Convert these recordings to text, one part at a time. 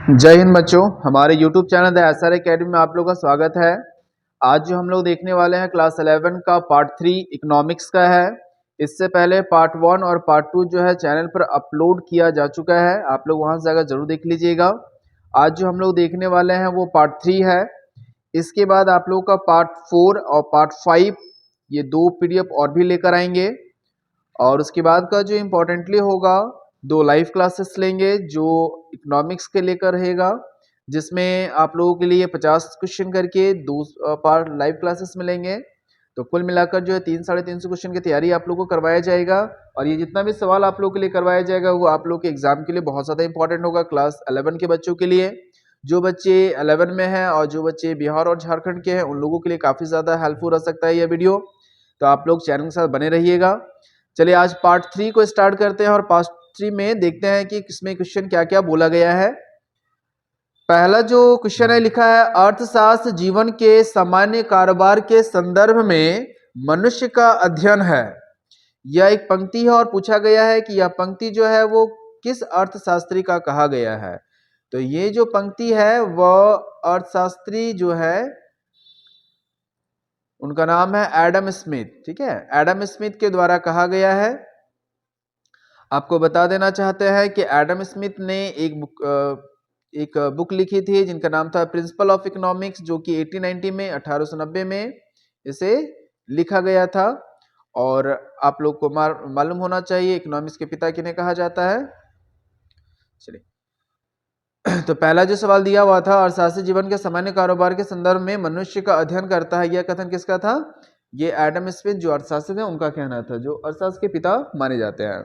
जय हिंद बच्चों, हमारे YouTube channel the SR academy में आप लोगों का स्वागत है। आज जो हम लोग देखने वाले हैं क्लास 11 का पार्ट 3 इकोनॉमिक्स का है। इससे पहले पार्ट 1 और पार्ट 2 जो है चैनल पर अपलोड किया जा चुका है, आप लोग वहां से जाकर जरूर देख लीजिएगा। आज जो हम लोग देखने वाले हैं वो पार्ट 3 है। इसके बाद आप लोग का पार्ट 4 और पार्ट 5 ये 2 PDF और भी लेकर आएंगे। और उसके बाद का जो इम्पोर्टेंटली होगा, 2 लाइव क्लासेस लेंगे जो इकोनॉमिक्स के लेकर रहेगा, जिसमें आप लोगों के लिए 50 क्वेश्चन करके 2 पार्ट लाइव क्लासेस मिलेंगे। तो कुल मिलाकर जो है 300-350 क्वेश्चन की तैयारी आप लोगों को करवाया जाएगा। और ये जितना भी सवाल आप लोगों के लिए करवाया जाएगा वो आप लोग के एग्जाम के लिए बहुत ज़्यादा इंपॉर्टेंट होगा, क्लास 11 के बच्चों के लिए। जो बच्चे 11 में हैं और जो बच्चे बिहार और झारखंड के हैं उन लोगों के लिए काफ़ी ज़्यादा हेल्पफुल रह सकता है यह वीडियो। तो आप लोग चैनल के साथ बने रहिएगा। चलिए आज पार्ट 3 को स्टार्ट करते हैं और पार्ट 3 में देखते हैं कि इसमें क्वेश्चन क्या क्या बोला गया है। पहला जो क्वेश्चन है लिखा है, अर्थशास्त्र जीवन के सामान्य कारोबार के संदर्भ में मनुष्य का अध्ययन है। यह एक पंक्ति है और पूछा गया है कि यह पंक्ति जो है वो किस अर्थशास्त्री का कहा गया है। तो ये जो पंक्ति है वह अर्थशास्त्री जो है उनका नाम है एडम स्मिथ। ठीक है, एडम स्मिथ के द्वारा कहा गया है। आपको बता देना चाहते हैं कि एडम स्मिथ ने एक बुक लिखी थी जिनका नाम था प्रिंसिपल ऑफ इकोनॉमिक्स, जो कि 1890 में 1890 में इसे लिखा गया था। और आप लोग को मालूम होना चाहिए इकोनॉमिक्स के पिता किन्हें कहा जाता है। चलिए तो पहला जो सवाल दिया हुआ था, अर्थशास्त्री जीवन के सामान्य कारोबार के संदर्भ में मनुष्य का अध्ययन करता है, यह कथन किसका था? ये एडम स्मिथ जो अर्थशास्त्री थे उनका कहना था, जो अर्थशास्त्र के पिता माने जाते हैं।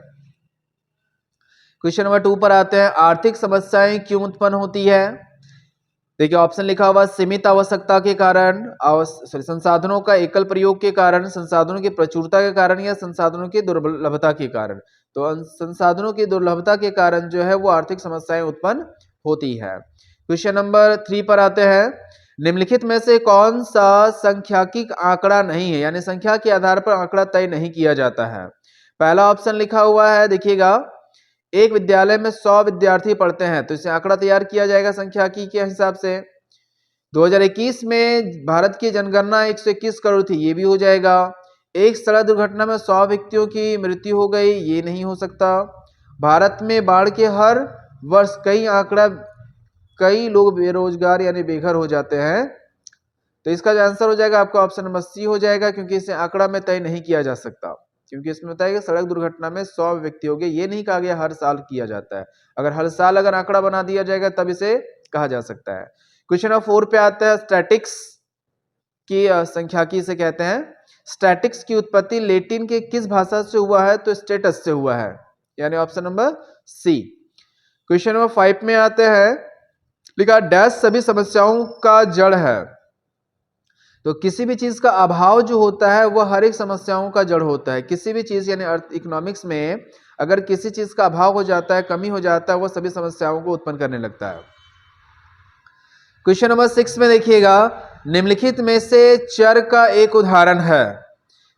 क्वेश्चन नंबर 2 पर आते हैं, आर्थिक समस्याएं क्यों उत्पन्न होती है? देखिए ऑप्शन लिखा हुआ, सीमित आवश्यकता के कारण, संसाधनों का एकल प्रयोग के कारण, संसाधनों की प्रचुरता के कारण, या संसाधनों की दुर्लभता के कारण। तो संसाधनों की दुर्लभता के कारण जो है वो आर्थिक समस्याएं उत्पन्न होती है। क्वेश्चन नंबर 3 पर आते हैं, निम्नलिखित में से कौन सा सांख्यिकीय आंकड़ा नहीं है, यानी संख्या के आधार पर आंकड़ा तय नहीं किया जाता है। पहला ऑप्शन लिखा हुआ है, देखिएगा, एक विद्यालय में 100 विद्यार्थी पढ़ते हैं तो इसे आंकड़ा तैयार किया जाएगा सांख्यिकीय के हिसाब से। 2021 में भारत की जनगणना 121 करोड़ थी, ये भी हो जाएगा। एक सड़क दुर्घटना में 100 व्यक्तियों की मृत्यु हो गई, ये नहीं हो सकता। भारत में बाढ़ के हर वर्ष कई लोग बेरोजगार यानी बेघर हो जाते हैं। तो इसका जो आंसर हो जाएगा आपका ऑप्शन नंबर सी हो जाएगा, क्योंकि इसे आंकड़ा में तय नहीं किया जा सकता, क्योंकि इसमें बताया कि सड़क दुर्घटना में 100 व्यक्ति हो गए, ये नहीं कहा गया हर साल किया जाता है। अगर हर साल अगर आंकड़ा बना दिया जाएगा तब इसे कहा जा सकता है। क्वेश्चन नंबर 4 पे आता है, स्टैटिक्स की सांख्यिकी से कहते हैं। स्टैटिक्स की उत्पत्ति लैटिन के किस भाषा से हुआ है? तो स्टेटस से हुआ है, यानी option number C. Question number 5 में आते हैं, लिखा डैश सभी समस्याओं का जड़ है। तो किसी भी चीज का अभाव जो होता है वह हर एक समस्याओं का जड़ होता है। किसी भी चीज यानी इकोनॉमिक्स में अगर किसी चीज का अभाव हो जाता है, कमी हो जाता है, वह सभी समस्याओं को उत्पन्न करने लगता है। क्वेश्चन नंबर 6 में देखिएगा, निम्नलिखित में से चर का एक उदाहरण है,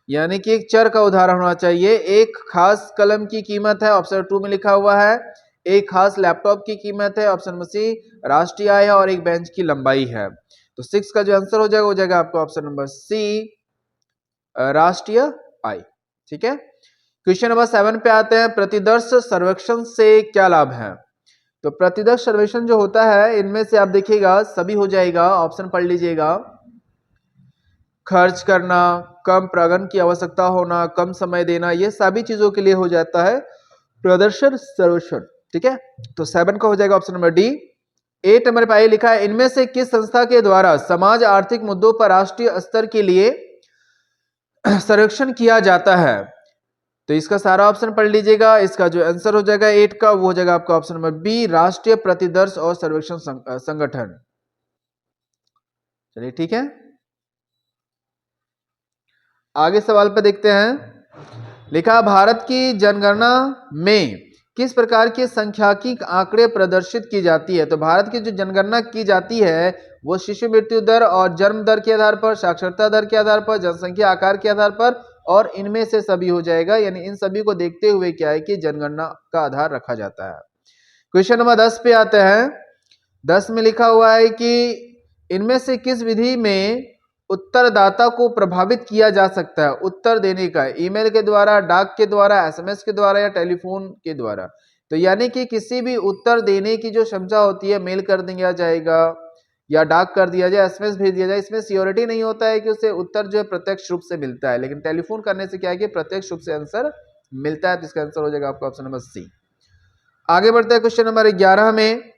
यानी कि एक चर का उदाहरण होना चाहिए। एक खास कलम की कीमत है, ऑप्शन 2 में लिखा हुआ है। एक खास लैपटॉप की कीमत है, ऑप्शन नंबर सी। राष्ट्रीय आय है और एक बेंच की लंबाई है। तो 6 का जो आंसर हो जाएगा आपका ऑप्शन नंबर सी, राष्ट्रीय आय। ठीक है, क्वेश्चन नंबर 7 पे आते हैं, प्रतिदर्श सर्वेक्षण से क्या लाभ है? तो प्रतिदर्श सर्वेक्षण जो होता है इनमें से आप देखिएगा सभी हो जाएगा, ऑप्शन पढ़ लीजिएगा। खर्च करना, कम प्रांगण की आवश्यकता होना, कम समय देना, ये सभी चीजों के लिए हो जाता है प्रदर्शन सर्वेक्षण। ठीक है, तो 7 का हो जाएगा ऑप्शन नंबर डी। 8 नंबर पर लिखा है, इनमें से किस संस्था के द्वारा समाज आर्थिक मुद्दों पर राष्ट्रीय स्तर के लिए सर्वेक्षण किया जाता है? तो इसका सारा ऑप्शन पढ़ लीजिएगा। इसका जो आंसर हो जाएगा 8 का, वो हो जाएगा आपका ऑप्शन नंबर बी, राष्ट्रीय प्रतिदर्श और सर्वेक्षण संगठन। चलिए ठीक है, आगे सवाल पर देखते हैं। लिखा, भारत की जनगणना में किस प्रकार के सांख्यिकीय आंकड़े प्रदर्शित की जाती है? तो भारत की जो जनगणना की जाती है वो शिशु मृत्यु दर और जन्म दर के आधार पर, साक्षरता दर के आधार पर, जनसंख्या आकार के आधार पर, और इनमें से सभी हो जाएगा, यानी इन सभी को देखते हुए क्या है कि जनगणना का आधार रखा जाता है। क्वेश्चन नंबर 10 पे आते हैं, 10 में लिखा हुआ है कि इनमें से किस विधि में उत्तरदाता को प्रभावित किया जा सकता है? उत्तर देने का, ईमेल के द्वारा, डाक के द्वारा, एसएमएस के द्वारा या टेलीफोन के द्वारा। तो यानी कि किसी भी उत्तर देने की जो क्षमता होती है, मेल कर दिया जाएगा या डाक कर दिया जाए, एसएमएस भेज दिया जाए, इसमें सियोरिटी नहीं होता है कि उसे उत्तर जो है प्रत्यक्ष रूप से मिलता है, लेकिन टेलीफोन करने से क्या है कि प्रत्यक्ष रूप से आंसर मिलता है। तो इसका आंसर हो जाएगा आपका ऑप्शन नंबर सी। आगे बढ़ते हैं क्वेश्चन नंबर 11 में।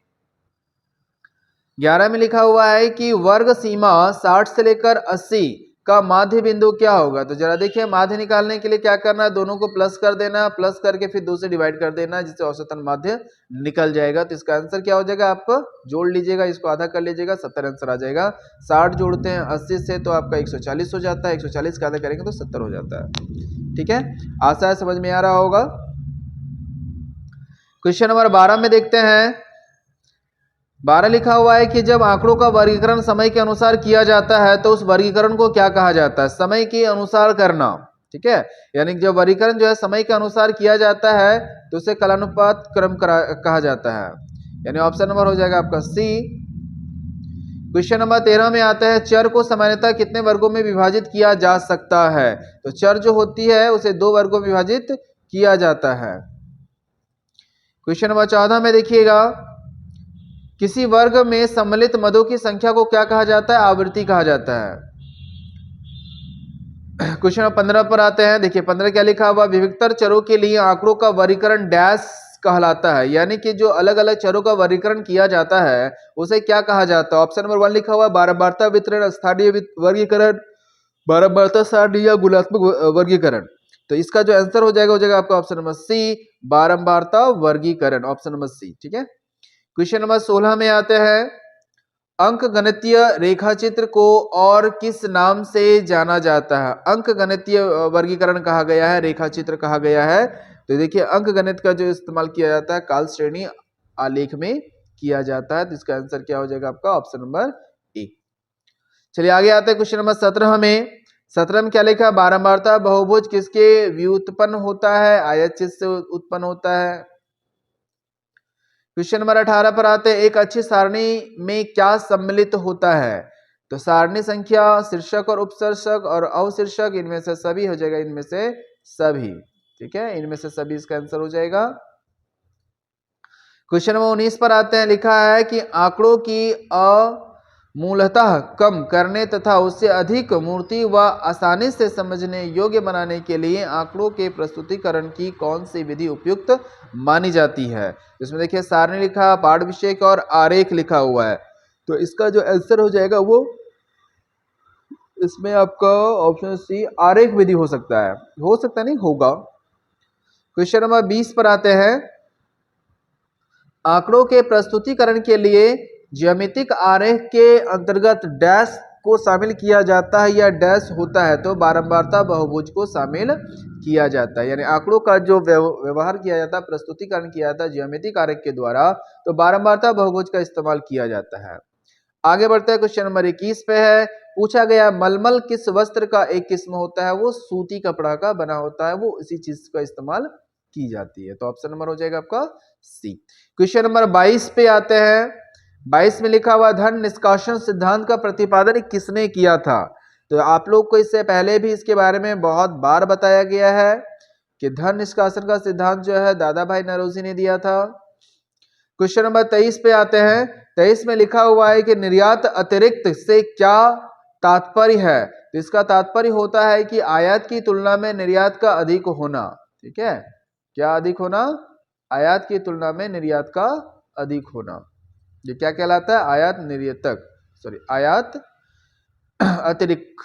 11 में लिखा हुआ है कि वर्ग सीमा 60 से लेकर 80 का माध्य बिंदु क्या होगा? तो जरा देखिए, माध्य निकालने के लिए क्या करना है, दोनों को प्लस कर देना, प्लस करके फिर 2 से डिवाइड कर देना, जिससे औसतन माध्य निकल जाएगा। तो इसका आंसर क्या हो जाएगा? आप जोड़ लीजिएगा, इसको आधा कर लीजिएगा, 70 आंसर आ जाएगा। 60 जोड़ते हैं 80 से तो आपका 140 हो जाता है, 140 का आधा करेंगे तो 70 हो जाता है। ठीक है, आशा है समझ में आ रहा होगा। क्वेश्चन नंबर 12 में देखते हैं। 12 लिखा हुआ है कि जब आंकड़ों का वर्गीकरण समय के अनुसार किया जाता है तो उस वर्गीकरण को क्या कहा जाता है? समय के अनुसार करना। ठीक है, यानी जब वर्गीकरण जो है समय के अनुसार किया जाता है तो उसे कालानुपात क्रम कहा जाता है, यानी ऑप्शन नंबर हो जाएगा आपका सी। क्वेश्चन नंबर 13 में आता है, चर को सामान्यतः कितने वर्गों में विभाजित किया जा सकता है? तो चर जो होती है उसे 2 वर्गों में विभाजित किया जाता है। क्वेश्चन नंबर 14 में देखिएगा, किसी वर्ग में सम्मिलित मदों की संख्या को क्या कहा जाता है? आवृत्ति कहा जाता है। क्वेश्चन नंबर 15 पर आते हैं। देखिए 15 क्या लिखा हुआ, विविधतर चरों के लिए आंकड़ों का वर्गीकरण डैश कहलाता है, यानी कि जो अलग अलग चरों का वर्गीकरण किया जाता है उसे क्या कहा जाता है? ऑप्शन नंबर 1 लिखा हुआ बारंबारता वितरण, स्थानीय वर्गीकरण, बारंबारता सारणी या गुणात्मक वर्गीकरण। तो इसका जो आंसर हो जाएगा आपका ऑप्शन नंबर सी, बारंबारता वर्गीकरण, ऑप्शन नंबर सी। ठीक है, क्वेश्चन नंबर 16 में आते हैं, अंकगणितीय रेखाचित्र को और किस नाम से जाना जाता है? अंकगणितीय वर्गीकरण कहा गया है, रेखाचित्र कहा गया है। तो देखिए अंकगणित का जो इस्तेमाल किया जाता है काल श्रेणी आलेख में किया जाता है। तो इसका आंसर क्या हो जाएगा आपका ऑप्शन नंबर ए। चलिए आगे आते हैं क्वेश्चन नंबर 17 में। 17 में क्या लिखा, बारंबारता बहुभुज किसके व्युत्पन्न होता है? आयत चित्र से उत्पन्न होता है। क्वेश्चन नंबर 18 पर आते हैं, एक अच्छी सारणी में क्या सम्मिलित होता है? तो सारणी संख्या, शीर्षक और उपशीर्षक और अवशीर्षक, इनमें से सभी हो जाएगा, इनमें से सभी। ठीक है, इनमें से सभी इसका आंसर हो जाएगा। क्वेश्चन नंबर 19 पर आते हैं, लिखा है कि आंकड़ों की मूलतः कम करने तथा उससे अधिक मूर्ति व आसानी से समझने योग्य बनाने के लिए आंकड़ों के प्रस्तुतिकरण की कौन सी विधि उपयुक्त मानी जाती है? इसमें देखिए सारणी लिखा, पाठ विषेक और आरेख लिखा हुआ है। तो इसका जो आंसर हो जाएगा वो इसमें आपका ऑप्शन सी आरेख विधि हो सकता है, हो सकता नहीं होगा। क्वेश्चन नंबर 20 पर आते हैं, आंकड़ों के प्रस्तुतिकरण के लिए ज्यामितिक आरेख के अंतर्गत डैश को शामिल किया जाता है या डैश होता है? तो बारंबारता बहुभुज को शामिल किया जाता है, यानी आंकड़ों का जो व्यवहार किया जाता है, प्रस्तुतिकरण किया जाता है ज्यामितिक आरेख के द्वारा, तो बारंबारता बहुभुज का इस्तेमाल किया जाता है। आगे बढ़ते हैं, क्वेश्चन नंबर 21 पे है, पूछा गया मलमल किस वस्त्र का एक किस्म होता है? वो सूती कपड़ा का बना होता है, वो इसी चीज का इस्तेमाल की जाती है। तो ऑप्शन नंबर हो जाएगा आपका सी। क्वेश्चन नंबर 22 पे आते हैं। 22 में लिखा हुआ, धन निष्कासन सिद्धांत का प्रतिपादन किसने किया था? तो आप लोग को इससे पहले भी इसके बारे में बहुत बार बताया गया है कि धन निष्कासन का सिद्धांत जो है दादा भाई नौरोजी ने दिया था। क्वेश्चन नंबर 23 पे आते हैं। 23 में लिखा हुआ है कि निर्यात अतिरिक्त से क्या तात्पर्य है? तो इसका तात्पर्य होता है कि आयात की तुलना में निर्यात का अधिक होना। ठीक है, क्या अधिक होना? आयात की तुलना में निर्यात का अधिक होना। ये क्या कहलाता है? आयात निर्यातक, सॉरी आयात अतिरिक्त।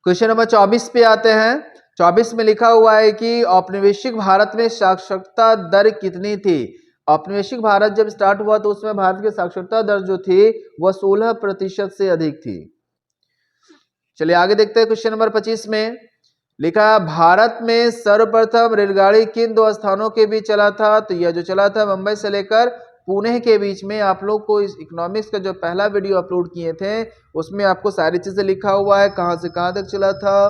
क्वेश्चन नंबर 24 पे आते हैं। 24 में लिखा हुआ है कि औपनिवेशिक भारत में साक्षरता दर कितनी थी? औपनिवेशिक भारत जब स्टार्ट हुआ तो उसमें भारत की साक्षरता दर जो थी वह 16% से अधिक थी। चलिए आगे देखते हैं, क्वेश्चन नंबर 25 में लिखा, भारत में सर्वप्रथम रेलगाड़ी किन 2 स्थानों के बीच चला था? तो यह जो चला था मुंबई से लेकर पुणे के बीच में। आप लोग को इस इकोनॉमिक्स का जो पहला वीडियो अपलोड किए थे उसमें आपको सारी चीजें लिखा हुआ है, कहां से कहां तक चला था,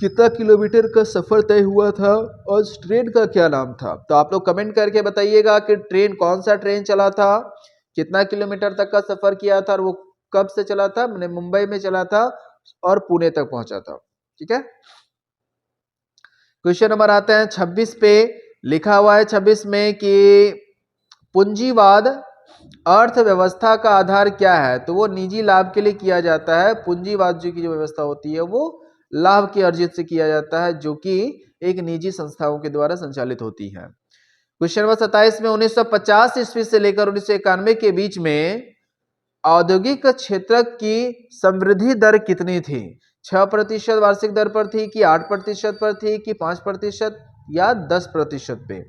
कितना किलोमीटर का सफर तय हुआ था और उस ट्रेन का क्या नाम था। तो आप लोग कमेंट करके बताइएगा कि ट्रेन कौन सा ट्रेन चला था, कितना किलोमीटर तक का सफर किया था और वो कब से चला था? मैंने मुंबई में चला था और पुणे तक पहुंचा था। ठीक है, क्वेश्चन नंबर आते हैं 26 पे। लिखा हुआ है 26 में कि पूंजीवाद अर्थव्यवस्था का आधार क्या है? तो वो निजी लाभ के लिए किया जाता है। पूंजीवाद की जो व्यवस्था होती है वो लाभ के अर्जित से किया जाता है, जो कि एक निजी संस्थाओं के द्वारा संचालित होती है। क्वेश्चन नंबर 27 में 1950 ईस्वी से लेकर 1991 के बीच में औद्योगिक क्षेत्र की समृद्धि दर कितनी थी? 6% वार्षिक दर पर थी कि 8% पर थी कि 5% या 10% पे?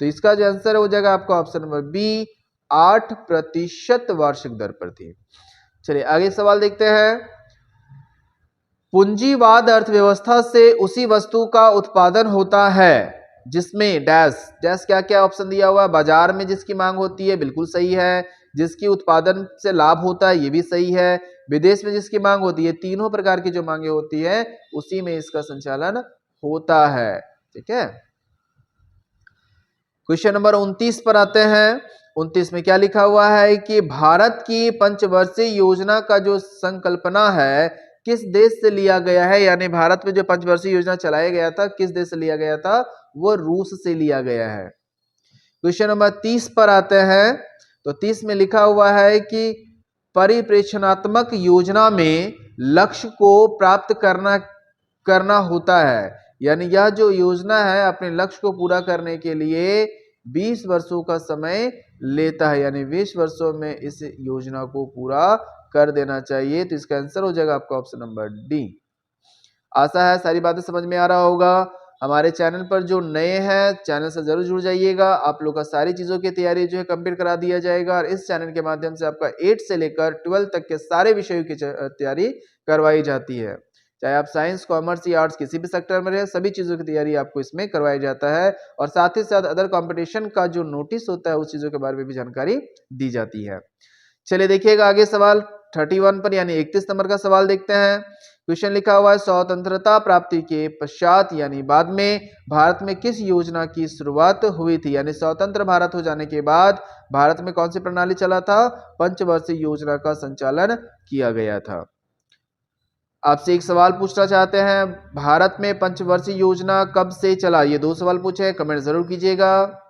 तो इसका जो आंसर हो जाएगा आपका ऑप्शन नंबर बी, 8% वार्षिक दर पर थी। चलिए आगे सवाल देखते हैं। पूंजीवाद अर्थव्यवस्था से उसी वस्तु का उत्पादन होता है जिसमें डैश डैश क्या क्या ऑप्शन दिया हुआ है? बाजार में जिसकी मांग होती है, बिल्कुल सही है। जिसकी उत्पादन से लाभ होता है, ये भी सही है। विदेश में जिसकी मांग होती है, तीनों प्रकार की जो मांगे होती है उसी में इसका संचालन होता है। ठीक है, क्वेश्चन नंबर 29 पर आते हैं। 29 में क्या लिखा हुआ है कि भारत की पंचवर्षीय योजना का जो संकल्पना है किस देश से लिया गया है? यानी भारत में जो पंचवर्षीय योजना चलाया गया था किस देश से लिया गया था? वो रूस से लिया गया है। क्वेश्चन नंबर 30 पर आते हैं। तो 30 में लिखा हुआ है कि परिप्रेक्षणात्मक योजना में लक्ष्य को प्राप्त करना होता है। यानी यह जो योजना है अपने लक्ष्य को पूरा करने के लिए 20 वर्षों का समय लेता है, यानी 20 वर्षों में इस योजना को पूरा कर देना चाहिए। तो इसका आंसर हो जाएगा आपका ऑप्शन नंबर डी। आशा है सारी बातें समझ में आ रहा होगा। हमारे चैनल पर जो नए हैं चैनल से जरूर जुड़ जाइएगा। आप लोग का सारी चीजों की तैयारी जो है कंप्लीट करा दिया जाएगा और इस चैनल के माध्यम से आपका 8 से लेकर 12 तक के सारे विषयों की तैयारी करवाई जाती है। चाहे आप साइंस, कॉमर्स या आर्ट्स किसी भी सेक्टर में रहे, सभी चीजों की तैयारी आपको इसमें करवाया जाता है और साथ ही साथ अदर कंपटीशन का जो नोटिस होता है उस चीजों के बारे में भी जानकारी दी जाती है। चलिए देखिएगा आगे सवाल 31 पर यानी 31 नंबर का सवाल देखते हैं। क्वेश्चन लिखा हुआ है स्वतंत्रता प्राप्ति के पश्चात यानी बाद में भारत में किस योजना की शुरुआत हुई थी? यानी स्वतंत्र भारत हो जाने के बाद भारत में कौन सी प्रणाली चला था? पंचवर्षीय योजना का संचालन किया गया था। आपसे एक सवाल पूछना चाहते हैं, भारत में पंचवर्षीय योजना कब से चला? ये 2 सवाल पूछे, कमेंट जरूर कीजिएगा।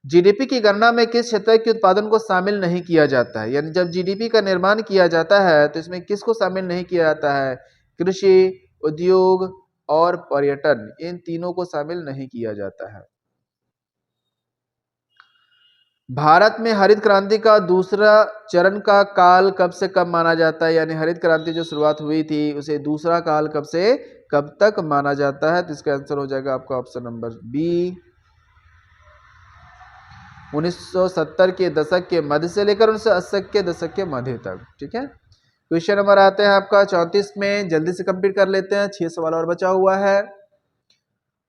जीडीपी की गणना में किस क्षेत्र के उत्पादन को शामिल नहीं किया जाता है? यानी जब जीडीपी का निर्माण किया जाता है तो इसमें किसको शामिल नहीं किया जाता है? कृषि, उद्योग और पर्यटन, इन तीनों को शामिल नहीं किया जाता है। भारत में हरित क्रांति का दूसरा चरण का काल कब से कब माना जाता है? यानी हरित क्रांति जो शुरुआत हुई थी उसे दूसरा काल कब से कब तक माना जाता है? तो इसका आंसर हो जाएगा आपका ऑप्शन नंबर बी, 1970 के दशक के मध्य से लेकर 1980 के दशक के मध्य तक। ठीक है, क्वेश्चन नंबर आते हैं आपका 34 में, जल्दी से कंप्लीट कर लेते हैं, 6 सवाल और बचा हुआ है।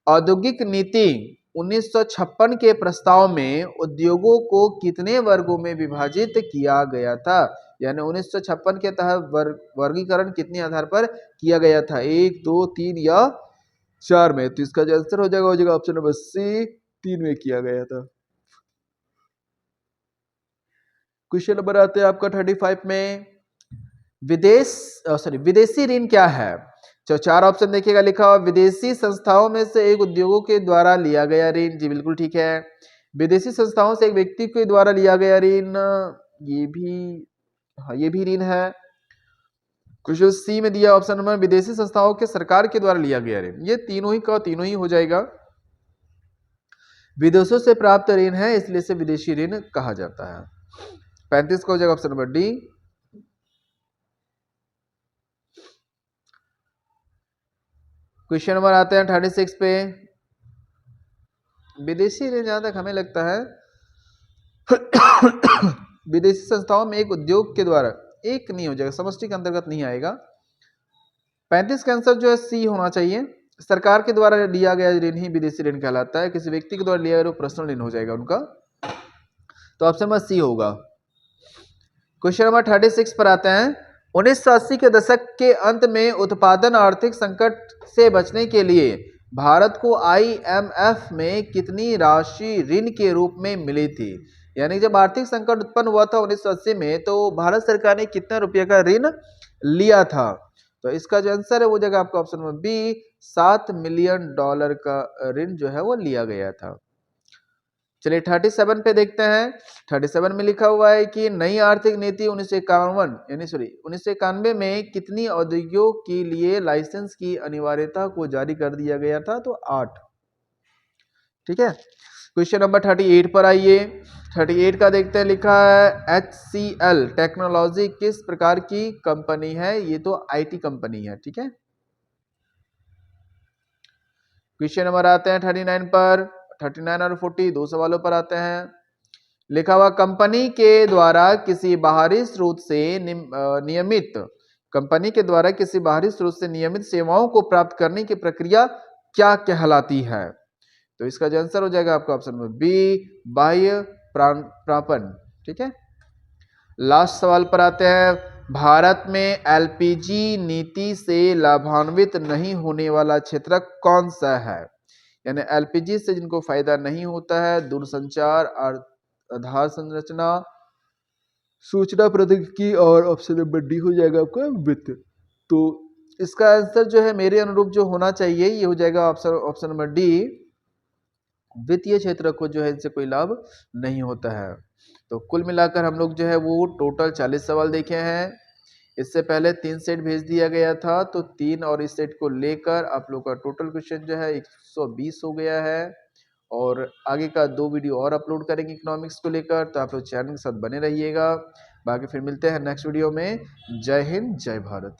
औद्योगिक नीति 1956 के प्रस्ताव में उद्योगों को कितने वर्गों में विभाजित किया गया था? यानी 1956 के तहत वर्गीकरण कितने आधार पर किया गया था? 1, 2, 3 या 4 में? तो इसका जो आंसर हो जाएगा ऑप्शन नंबर सी, 3 में किया गया था। क्वेश्चन नंबर आते हैं आपका 35 में, विदेशी ऋण क्या है? तो 4 ऑप्शन देखिएगा लिखा हुआ, विदेशी संस्थाओं में से एक उद्योगों के द्वारा लिया गया ऋण, जी बिल्कुल ठीक है। विदेशी संस्थाओं से एक व्यक्ति के द्वारा लिया गया ऋण, ये भी हाँ ये भी ऋण है। क्वेश्चन सी में दिया ऑप्शन नंबर, विदेशी संस्थाओं के सरकार के द्वारा लिया गया ऋण, ये तीनों ही का तीनों ही हो जाएगा। विदेशों से प्राप्त ऋण है इसलिए इसे विदेशी ऋण कहा जाता है। 35 का हो जाएगा option number D. Question number आते हैं 36 पे, विदेशी ऋण जहां तक हमें लगता है विदेशी संस्थाओं में एक उद्योग के द्वारा, एक नहीं हो जाएगा, समष्टि के अंतर्गत नहीं आएगा। 35 का आंसर जो है सी होना चाहिए। सरकार के द्वारा लिया गया ऋण ही विदेशी ऋण कहलाता है, किसी व्यक्ति के द्वारा लिया गया पर्सनल ऋण हो जाएगा उनका। तो ऑप्शन नंबर सी होगा। क्वेश्चन नंबर 36 पर आते हैं, 1980 के दशक के अंत में उत्पादन आर्थिक संकट से बचने के लिए भारत को IMF में कितनी राशि ऋण के रूप में मिली थी? यानी जब आर्थिक संकट उत्पन्न हुआ था 1980 में, तो भारत सरकार ने कितने रुपए का ऋण लिया था? तो इसका जो आंसर है वो जगह आपका ऑप्शन नंबर बी, $7 मिलियन का ऋण जो है वो लिया गया था। चलिए 37 पे देखते हैं। 37 में लिखा हुआ है कि नई आर्थिक नीति 1991 में कितनी औद्योगिकों के लिए लाइसेंस की अनिवार्यता को जारी कर दिया गया था? तो 8। ठीक है, क्वेश्चन नंबर 38 पर आइए। 38 का देखते हैं, लिखा है HCL टेक्नोलॉजी किस प्रकार की कंपनी है? ये तो IT कंपनी है। ठीक है, क्वेश्चन नंबर आते हैं 39 पर। 39 और 40 दो सवालों पर आते हैं। लिखा हुआ कंपनी के द्वारा किसी बाहरी स्रोत से नियमित कंपनी के द्वारा किसी बाहरी स्रोत से नियमित सेवाओं को प्राप्त करने की प्रक्रिया क्या कहलाती है? तो इसका जो आंसर हो जाएगा आपका ऑप्शन नंबर बी, बाह्य प्रापण। ठीक है, लास्ट सवाल पर आते हैं। भारत में LPG नीति से लाभान्वित नहीं होने वाला क्षेत्र कौन सा है? यानी LPG से जिनको फायदा नहीं होता है, दूरसंचार, आधार संरचना, सूचना प्रौद्योगिकी, और ऑप्शन नंबर डी हो जाएगा आपका वित्त। तो इसका आंसर जो है मेरे अनुरूप जो होना चाहिए ये हो जाएगा ऑप्शन नंबर डी, वित्तीय क्षेत्र को जो है इनसे कोई लाभ नहीं होता है। तो कुल मिलाकर हम लोग जो है वो टोटल 40 सवाल देखे हैं। इससे पहले 3 सेट भेज दिया गया था, तो 3 और इस सेट को लेकर आप लोग का टोटल क्वेश्चन जो है 120 हो गया है। और आगे का 2 वीडियो और अपलोड करेंगे इकोनॉमिक्स को लेकर, तो आप लोग चैनल के साथ बने रहिएगा। बाकी फिर मिलते हैं नेक्स्ट वीडियो में। जय हिंद, जय भारत।